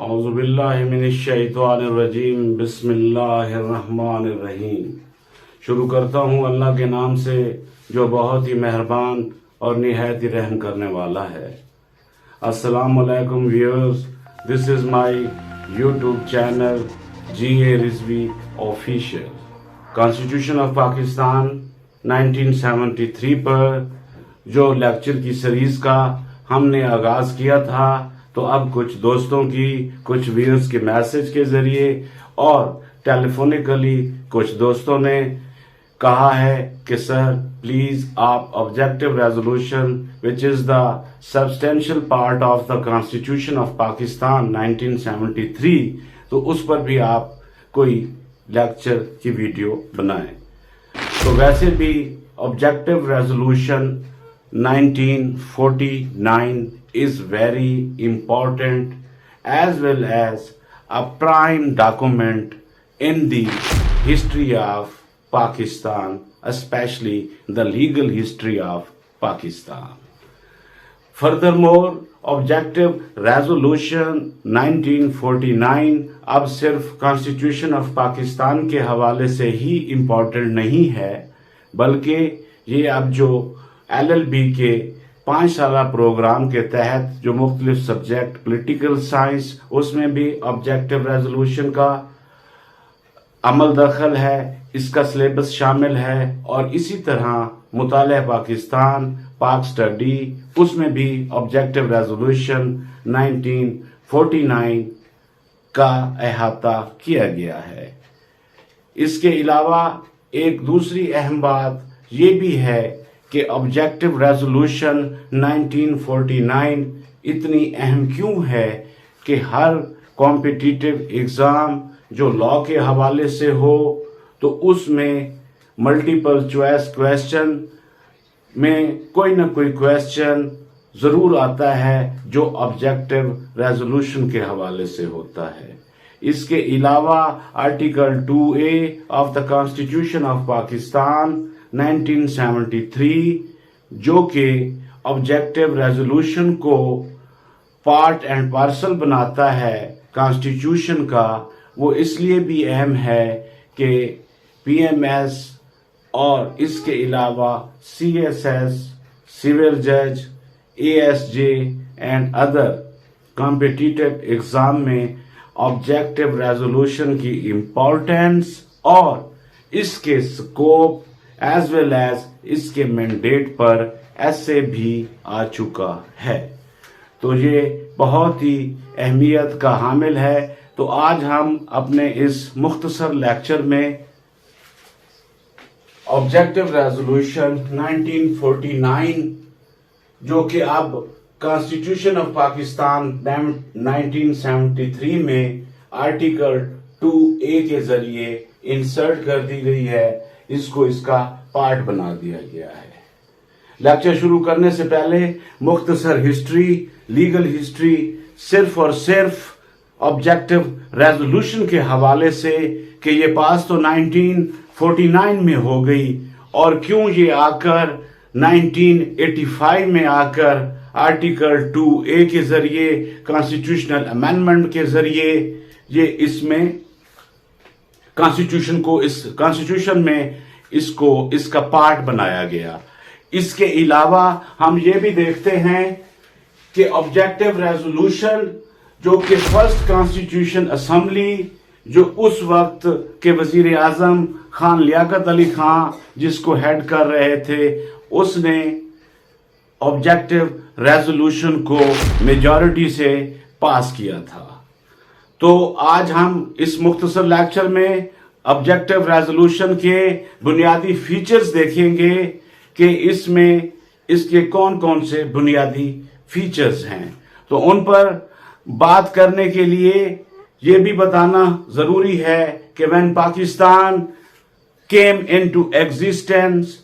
औज़ुबिल्लाहिमिनश्शैतानिर्रजीम बिस्मिल्लाहिर्रहमानिर्रहीम। शुरू करता हूँ अल्लाह के नाम से जो बहुत ही मेहरबान और निहायत ही रहम करने वाला है। अस्सलामु अलैकुम viewers, this is my YouTube channel GA Rizvi official. Constitution of Pakistan 1973 पर जो लेक्चर की सीरीज़ का हमने आगाज़ किया था, तो अब कुछ दोस्तों की, कुछ व्यूअर्स के मैसेज के ज़रिए और टेलीफोनिकली कुछ दोस्तों ने कहा है कि सर प्लीज़ आप objective resolution which is the substantial part of the constitution of Pakistan 1973, तो उस पर भी आप कोई लेक्चर की वीडियो बनाएं। तो वैसे भी objective resolution 1949 is very important as well as a prime document in the history of Pakistan, especially the legal history of Pakistan. Furthermore, Objective Resolution 1949 अब सिर्फ कॉन्स्टिट्यूशन ऑफ पाकिस्तान के हवाले से ही इम्पोर्टेंट नहीं है, बल्कि ये अब जो LLB के 5 साला प्रोग्राम के तहत जो मुख्तलिफ सब्जेक्ट पॉलिटिकल साइंस, उसमें भी ऑब्जेक्टिव रेजोल्यूशन का अमल दखल है, इसका सिलेबस शामिल है। और इसी तरह मुताले पाकिस्तान, पाक स्टडी, उसमें भी ऑब्जेक्टिव रेजोल्यूशन 1949 का अहाता किया गया है। इसके अलावा एक दूसरी अहम बात ये भी है कि ऑब्जेक्टिव रेजोल्यूशन 1949 इतनी अहम क्यों है कि हर कॉम्पिटिटिव एग्ज़ाम जो लॉ के हवाले से हो, तो उसमें मल्टीपल चॉइस क्वेश्चन में कोई ना कोई क्वेश्चन ज़रूर आता है जो ऑब्जेक्टिव रेजोल्यूशन के हवाले से होता है। इसके अलावा article 2A of the constitution of Pakistan 1973 जो कि ऑब्जेक्टिव रेजोल्यूशन को पार्ट एंड पार्सल बनाता है कॉन्स्टिट्यूशन का, वो इसलिए भी अहम है कि PMS और इसके अलावा CSS, सिविल जज, ASJ and other competitive exam में ऑब्जेक्टिव रेजोल्यूशन की इम्पोर्टेंस और इसके स्कोप एज वेल एज इसके मैंडेट पर ऐसे भी आ चुका है। तो ये बहुत ही अहमियत का हामिल है। तो आज हम अपने इस मुख्तसर लेक्चर में ऑब्जेक्टिव रेजोल्यूशन 1949 जो कि अब कॉन्स्टिट्यूशन ऑफ पाकिस्तान 1973 में आर्टिकल 2A के जरिए इंसर्ट कर दी गई है, इसको इसका पार्ट बना दिया गया है। लेक्चर शुरू करने से पहले मुख्तसर हिस्ट्री, लीगल हिस्ट्री सिर्फ और सिर्फ ऑब्जेक्टिव रेजोल्यूशन के हवाले से कि ये पास तो 1949 में हो गई और क्यों ये आकर 1985 में आकर आर्टिकल 2A के जरिए कॉन्स्टिट्यूशनल अमेंडमेंट के जरिए ये इसमें कॉन्स्टिट्यूशन में इसको इसका पार्ट बनाया गया। इसके अलावा हम ये भी देखते हैं कि ऑब्जेक्टिव रेजोल्यूशन जो कि फर्स्ट कॉन्स्टिट्यूशन असेंबली जो उस वक्त के वजीर आजम खान लियाकत अली खान जिसको हेड कर रहे थे, उसने ऑब्जेक्टिव रेजोल्यूशन को मेजॉरिटी से पास किया था। तो आज हम इस मुख्तसर लेक्चर में ऑब्जेक्टिव रेजोल्यूशन के बुनियादी फीचर्स देखेंगे कि इसमें इसके कौन कौन से बुनियादी फीचर्स हैं। तो उन पर बात करने के लिए ये भी बताना ज़रूरी है कि when Pakistan came into existence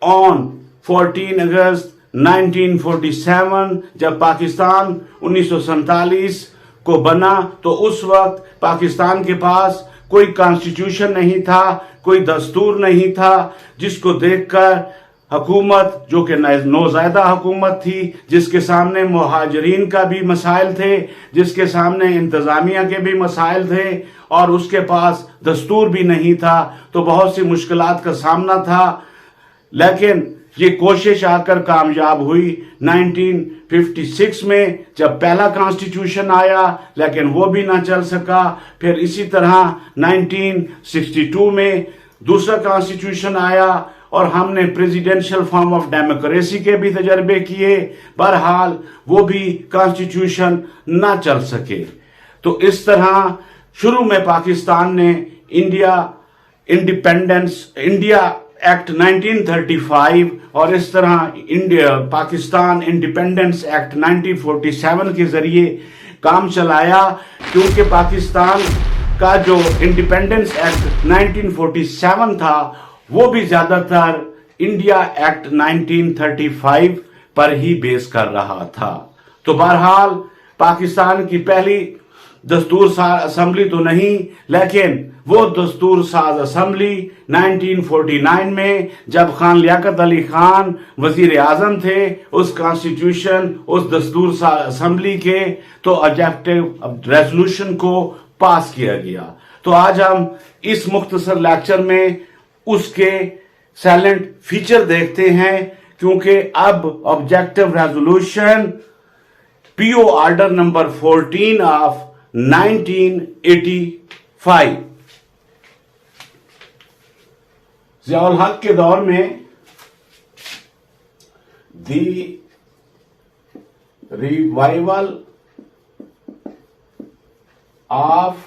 on 14 अगस्त 1947, जब पाकिस्तान 1947 को बना, तो उस वक्त पाकिस्तान के पास कोई कॉन्स्टिट्यूशन नहीं था, कोई दस्तूर नहीं था जिसको देखकर हुकूमत जो कि नौज़ायदा हुकूमत थी, जिसके सामने मुहाजिरीन का भी मसाइल थे, जिसके सामने इंतज़ामिया के भी मसाइल थे, और उसके पास दस्तूर भी नहीं था, तो बहुत सी मुश्किलात का सामना था। लेकिन ये कोशिश आकर कामयाब हुई 1956 में, जब पहला कॉन्स्टिट्यूशन आया, लेकिन वो भी ना चल सका। फिर इसी तरह 1962 में दूसरा कॉन्स्टिट्यूशन आया, और हमने प्रेसिडेंशियल फॉर्म ऑफ डेमोक्रेसी के भी तजर्बे किए। बहरहाल वो भी कॉन्स्टिट्यूशन ना चल सके। तो इस तरह शुरू में पाकिस्तान ने इंडिया एक्ट 1935 और इस तरह पाकिस्तान इंडिपेंडेंस एक्ट 1947 के जरिए काम चलाया, क्योंकि पाकिस्तान का जो इंडिपेंडेंस एक्ट 1947 था वो भी ज्यादातर इंडिया एक्ट 1935 पर ही बेस कर रहा था। तो बहरहाल पाकिस्तान की पहली दस्तूर साज असम्बली तो नहीं, लेकिन वो दस्तूर साज असम्बली 1949 में, जब खान लियाकत अली खान वजीर आजम थे, उस कॉन्स्टिट्यूशन, उस दस्तूर साज असम्बली के तो ऑब्जेक्टिव रेजोल्यूशन को पास किया गया। तो आज हम इस मुख्तसर लेक्चर में उसके साइलेंट फीचर देखते हैं, क्योंकि अब objective resolution PO order number 14 of 1985 Ziaul हक के दौर में दी रिवाइवल ऑफ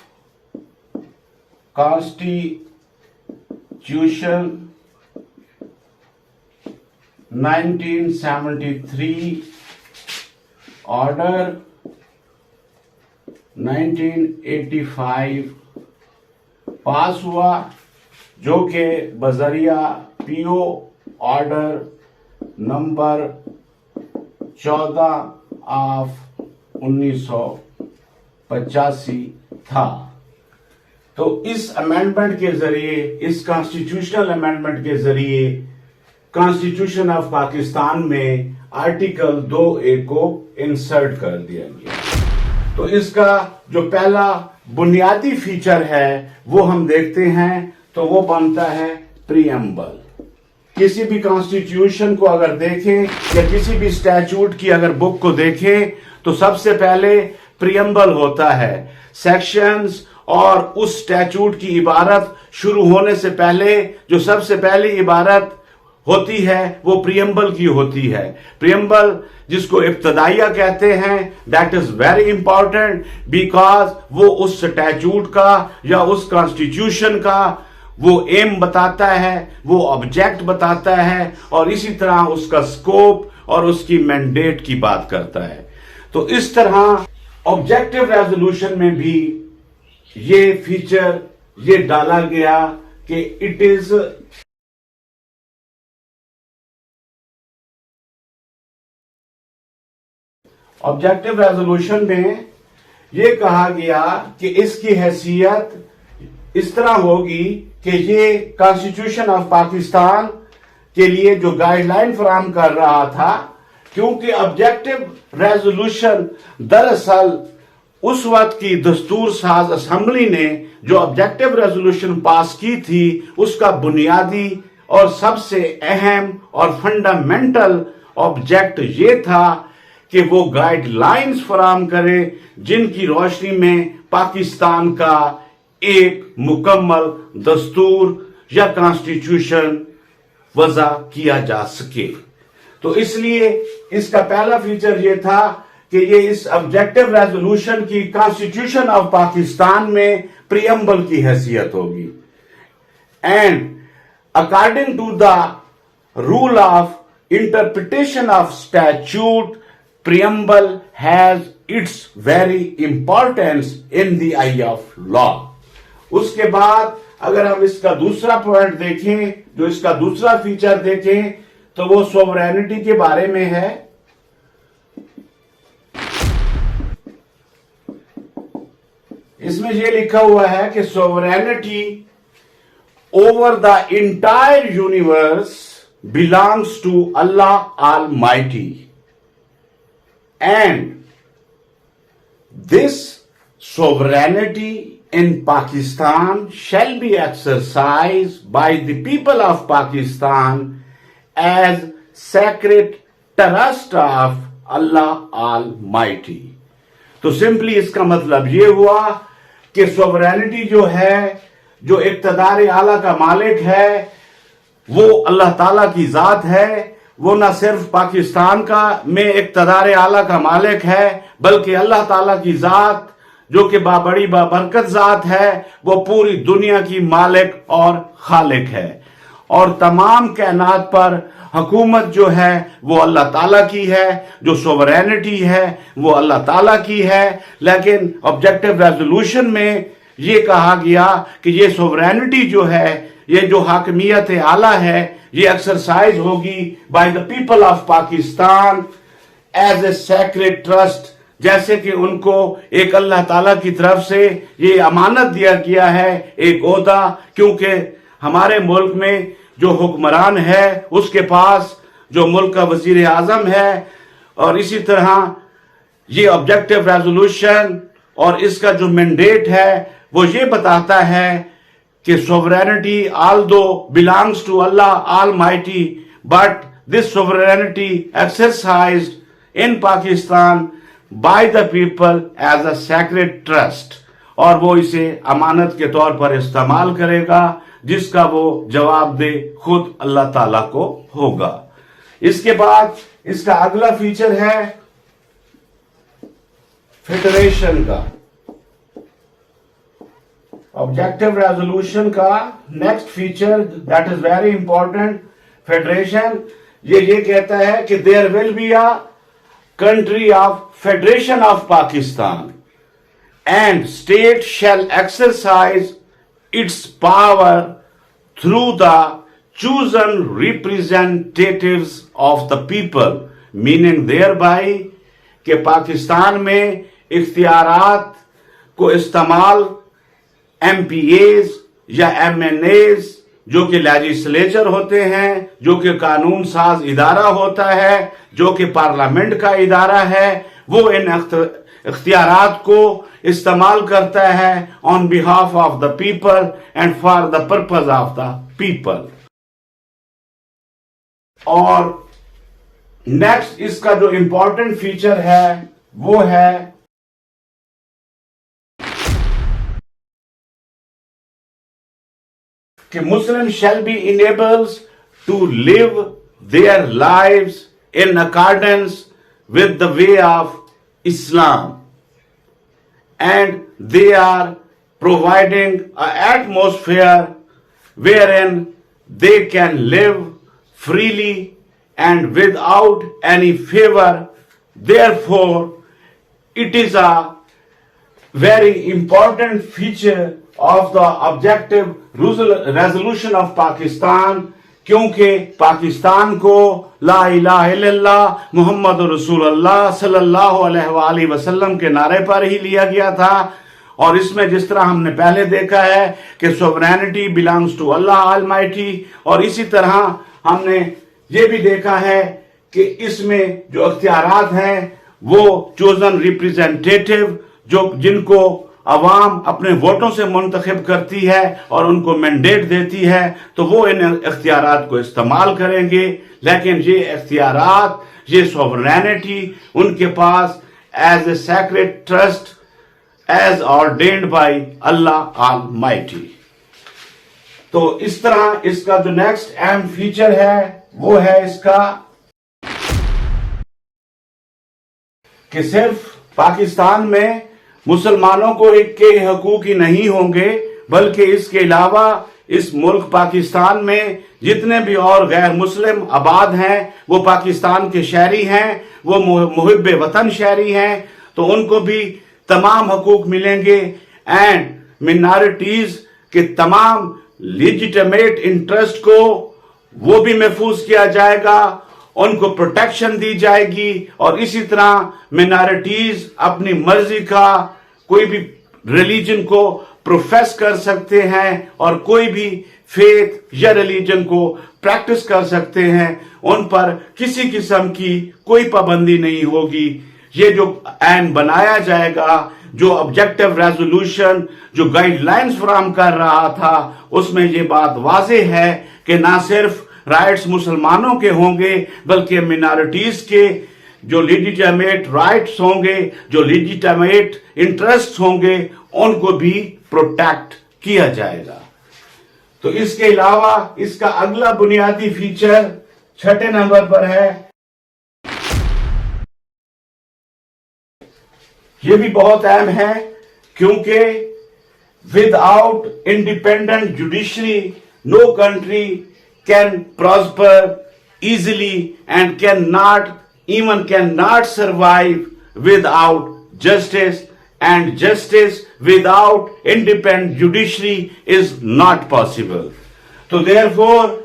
कॉन्स्टिट्यूशन 1973 ऑर्डर 1985 पास हुआ, जो कि बजरिया पीओ ऑर्डर नंबर 14 ऑफ 1985 था। तो इस अमेंडमेंट के जरिए, इस कॉन्स्टिट्यूशनल अमेंडमेंट के जरिए कॉन्स्टिट्यूशन ऑफ पाकिस्तान में आर्टिकल 2A को इंसर्ट कर दिया गया। तो इसका जो पहला बुनियादी फीचर है वो हम देखते हैं, तो वो बनता है प्रीएम्बल। किसी भी कॉन्स्टिट्यूशन को अगर देखें या किसी भी स्टैट्यूट की अगर बुक को देखें, तो सबसे पहले प्रीएम्बल होता है। सेक्शंस और उस स्टैट्यूट की इबारत शुरू होने से पहले जो सबसे पहली इबारत होती है वो प्रीएम्बल की होती है। प्रीएम्बल जिसको इब्तदाइया कहते हैं, that is very important, because वो उस स्टैट्यूट का या उस कॉन्स्टिट्यूशन का वो एम बताता है, वो ऑब्जेक्ट बताता है, और इसी तरह उसका स्कोप और उसकी मैंडेट की बात करता है। तो इस तरह ऑब्जेक्टिव रेजोल्यूशन में भी ये फीचर ये डाला गया कि इट इज ऑब्जेक्टिव रेजोल्यूशन में ये कहा गया कि इसकी हैसियत इस तरह होगी कि ये कॉन्स्टिट्यूशन ऑफ पाकिस्तान के लिए जो गाइडलाइन फराहम कर रहा था, क्योंकि ऑब्जेक्टिव रेजोल्यूशन दरअसल उस वक्त की दस्तूर साज असेंबली ने जो ऑब्जेक्टिव रेजोल्यूशन पास की थी, उसका बुनियादी और सबसे अहम और फंडामेंटल ऑब्जेक्ट ये था कि वो गाइडलाइंस फराहम करे जिनकी रोशनी में पाकिस्तान का एक मुकम्मल दस्तूर या कॉन्स्टिट्यूशन वज़ा किया जा सके। तो इसलिए इसका पहला फीचर ये था कि ये इस ऑब्जेक्टिव रेजोल्यूशन की कॉन्स्टिट्यूशन ऑफ पाकिस्तान में प्रीएम्बल की हैसियत होगी। And according to the rule of interpretation of statute, preamble has its very importance in the eye of law. उसके बाद अगर हम इसका दूसरा पॉइंट देखें, जो इसका दूसरा फीचर देखें, तो वो सोवरेनिटी के बारे में है। इसमें ये लिखा हुआ है कि sovereignty over the entire universe belongs to Allah Almighty, and this sovereignty in Pakistan shall be exercised by the people of Pakistan as sacred trust of Allah Almighty. तो सिंपली इसका मतलब ये हुआ कि सोवरेनिटी जो है, जो इक़्तिदार आला का मालिक है, वो अल्लाह ताला की ज़ात है। वो ना सिर्फ पाकिस्तान का में इक़्तिदार आला का मालिक है, बल्कि अल्लाह ताला की ज़ात जो कि बड़ी बाबरकत ज़ात है, वो पूरी दुनिया की मालिक और खालिक है। और तमाम कायनात पर हुकूमत जो है वो अल्लाह ताला की है, जो सोवरेनिटी है वो अल्लाह ताला की है। लेकिन ऑब्जेक्टिव रेजोल्यूशन में ये कहा गया कि ये सोवरेनिटी जो है, ये जो हाकमियत आला है, ये एक्सरसाइज होगी by the people of Pakistan as a sacred trust, जैसे कि उनको एक अल्लाह ताला की तरफ से ये अमानत दिया गया है, एक ओहदा। क्योंकि हमारे मुल्क में जो हुक्मरान है उसके पास जो मुल्क का वजीर आजम है, और इसी तरह ये ऑब्जेक्टिव रेजोल्यूशन और इसका जो मैंडेट है वो ये बताता है कि sovereignty although belongs to Allah Almighty, but this sovereignty exercised in Pakistan by the people as a sacred trust, और वो इसे अमानत के तौर पर इस्तेमाल करेगा, जिसका वो जवाब दे खुद अल्लाह ताला को होगा। इसके बाद इसका अगला फीचर है फेडरेशन का। ऑब्जेक्टिव रेजोल्यूशन का next feature that is very important, federation. ये कहता है कि there will be a country of federation of Pakistan and state shall exercise its power through the chosen representatives of the people, meaning thereby कि पाकिस्तान में इख्तियारात को इस्तेमाल MPAs या MNAs जो कि लेजिस्लेचर होते हैं, जो कि कानून साज इदारा होता है, जो कि पार्लियामेंट का इदारा है, वो इन इख्तियारात को इस्तेमाल करता है on behalf of the people and for the purpose of the people. और नेक्स्ट इसका जो इंपॉर्टेंट फीचर है वो है कि Muslim shall be enables to live their lives in accordance with the way of Islam, and they are providing an atmosphere wherein they can live freely and without any favor. Therefore, it is a very important feature of the objective resolution of Pakistan, क्योंकि पाकिस्तान को ला इलाहा इल्लल्लाह मुहम्मद रसूलुल्लाह सल्लल्लाहु अलैहि वसल्लम के नारे पर ही लिया गया था। और इसमें जिस तरह हमने पहले देखा है कि sovereignty belongs to Allah almighty, और इसी तरह हमने ये भी देखा है कि इसमें जो अख्तियारात हैं वो चोजन रिप्रेजेंटेटिव, जो जिनको अवाम अपने वोटों से मुंतखब करती है और उनको मैंडेट देती है, तो वो इन इख्तियारात को इस्तेमाल करेंगे। लेकिन ये इख्तियारात, ये सोवरेनिटी उनके पास as a sacred trust as ordained by Allah almighty. तो इस तरह इसका जो नेक्स्ट अहम फीचर है वो है इसका कि सिर्फ पाकिस्तान में मुसलमानों को के हकूक ही नहीं होंगे, बल्कि इसके अलावा इस मुल्क पाकिस्तान में जितने भी और गैर मुस्लिम आबाद हैं वो पाकिस्तान के शहरी हैं, वो मुहिब्बे वतन शहरी हैं, तो उनको भी तमाम हकूक मिलेंगे। एंड मिनॉरिटीज के तमाम लेजिटिमेट इंटरेस्ट को वो भी महफूज किया जाएगा, उनको प्रोटेक्शन दी जाएगी। और इसी तरह मिनॉरिटीज अपनी मर्जी का कोई भी रिलीजन को प्रोफेस कर सकते हैं और कोई भी फेथ या रिलीजन को प्रैक्टिस कर सकते हैं, उन पर किसी किस्म की कोई पाबंदी नहीं होगी। ये जो ऐन बनाया जाएगा, जो ऑब्जेक्टिव रेजोल्यूशन जो गाइडलाइंस फराहम कर रहा था, उसमें ये बात वाज़ेह है कि ना सिर्फ राइट्स मुसलमानों के होंगे बल्कि मिनॉरिटीज के जो लीजिटिमेट राइट्स होंगे, जो लीजिटिमेट इंटरेस्ट होंगे, उनको भी प्रोटेक्ट किया जाएगा। तो इसके अलावा इसका अगला बुनियादी फीचर 6 नंबर पर है, ये भी बहुत अहम है क्योंकि without independent judiciary no country can prosper easily and cannot survive without justice, and justice without independent judiciary is not possible. तो therefore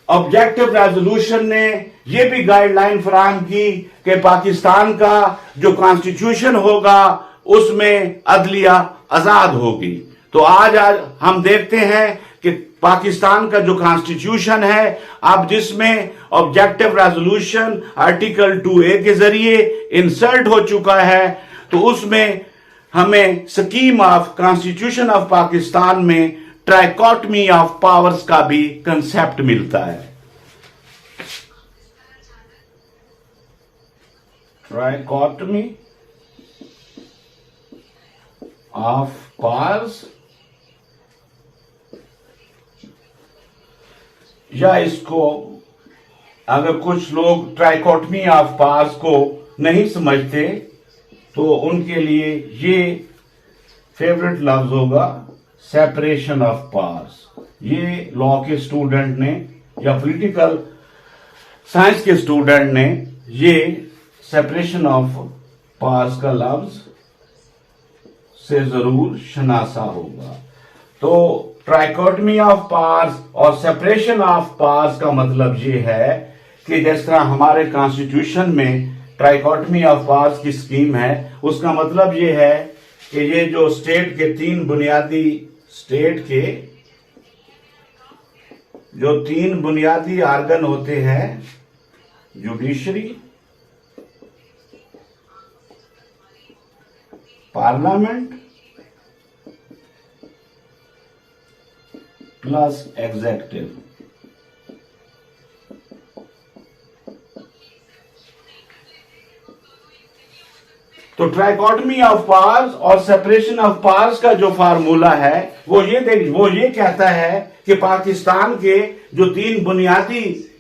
ऑब्जेक्टिव रेजोल्यूशन ने ये भी गाइडलाइन फराहम की कि पाकिस्तान का जो कॉन्स्टिट्यूशन होगा उसमें अदलिया आजाद होगी। तो आज हम देखते हैं कि पाकिस्तान का जो कॉन्स्टिट्यूशन है, अब जिसमें ऑब्जेक्टिव रेजोल्यूशन आर्टिकल 2A के जरिए इंसर्ट हो चुका है, तो उसमें हमें scheme of constitution of Pakistan में ट्राइकोटमी ऑफ पावर्स का भी कंसेप्ट मिलता है। ट्राइकोटमी ऑफ पावर्स, या इसको अगर कुछ लोग ट्राइकोटमी ऑफ पावर्स को नहीं समझते तो उनके लिए ये फेवरेट लफ्ज होगा सेपरेशन ऑफ पावर्स। ये लॉ के स्टूडेंट ने या पॉलिटिकल साइंस के स्टूडेंट ने ये सेपरेशन ऑफ पावर्स का लफ्ज से जरूर शनासा होगा। तो ट्राइकोटमी ऑफ पावर्स और सेपरेशन ऑफ पावर्स का मतलब ये है कि जिस तरह हमारे कॉन्स्टिट्यूशन में ट्राइकोटमी ऑफ पावर्स की स्कीम है, उसका मतलब ये है कि ये जो स्टेट के तीन बुनियादी आर्गन होते हैं, जुडिशरी, पार्लियामेंट प्लस एग्जीक्यूटिव, तो ट्राइकोटमी ऑफ पावर्स और सेपरेशन ऑफ पावर्स का जो फार्मूला है वो ये कहता है कि पाकिस्तान के जो तीन बुनियादी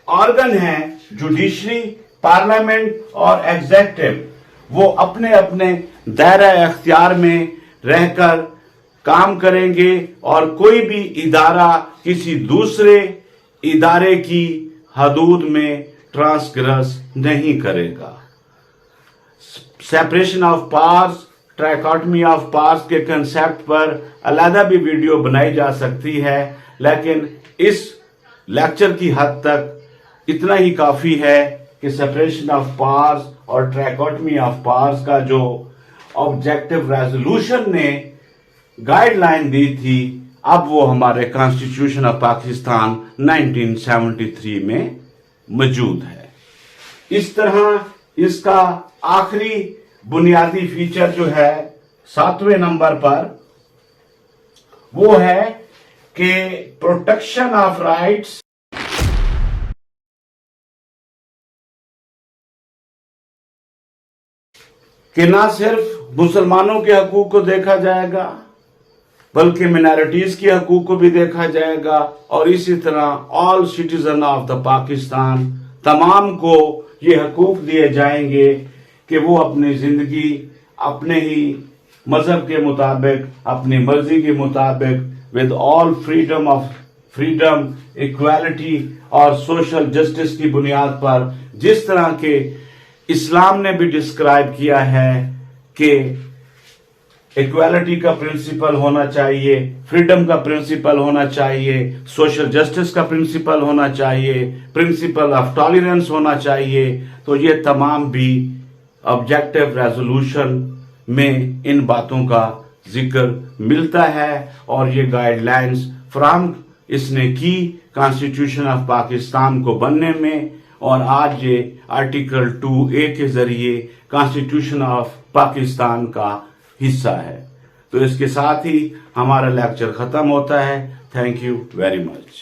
ऑर्गन हैं, जुडिशरी, पार्लियामेंट और एग्जीक्यूटिव, वो अपने अपने दायरा इख्तियार में रहकर काम करेंगे और कोई भी इदारा किसी दूसरे इदारे की हदूद में ट्रांसग्रेस नहीं करेगा। Separation of powers, trichotomy of powers के कंसेप्ट पर अलग भी वीडियो बनाई जा सकती है, लेकिन इस लेक्चर की हद तक इतना ही काफी है कि सेपरेशन ऑफ पावर्स और ट्राइकोटमी ऑफ पावर्स का जो ऑब्जेक्टिव रेजोल्यूशन ने गाइडलाइन दी थी, अब वो हमारे कॉन्स्टिट्यूशन ऑफ पाकिस्तान 1973 में मौजूद है। इस तरह इसका आखिरी बुनियादी फीचर जो है 7वें नंबर पर, वो है कि प्रोटेक्शन ऑफ राइट्स, कि ना सिर्फ मुसलमानों के हकूक को देखा जाएगा बल्कि मिनॉरिटीज के हकूक को भी देखा जाएगा, और इसी तरह all citizen of the Pakistan, तमाम को ये हकूक दिए जाएंगे कि वो अपनी जिंदगी अपने ही मजहब के मुताबिक, अपनी मर्जी के मुताबिक, विद ऑल फ्रीडम, इक्वालिटी और सोशल जस्टिस की बुनियाद पर, जिस तरह के इस्लाम ने भी डिस्क्राइब किया है कि इक्वालिटी का प्रिंसिपल होना चाहिए, फ्रीडम का प्रिंसिपल होना चाहिए, सोशल जस्टिस का प्रिंसिपल होना चाहिए, प्रिंसिपल ऑफ टॉलरेंस होना चाहिए, तो ये तमाम भी ऑब्जेक्टिव रेजोल्यूशन में इन बातों का ذکر ملتا ہے اور یہ گائیڈ لائنز فراہم اس نے کی کانسٹیٹیوشن آف پاکستان کو بننے میں، اور آج یہ آرٹیکل 2A کے ذریعے کانسٹیٹیوشن آف پاکستان کا حصہ ہے۔ تو اس کے ساتھ ہی ہمارا لیکچر ختم ہوتا ہے۔ Thank you very much.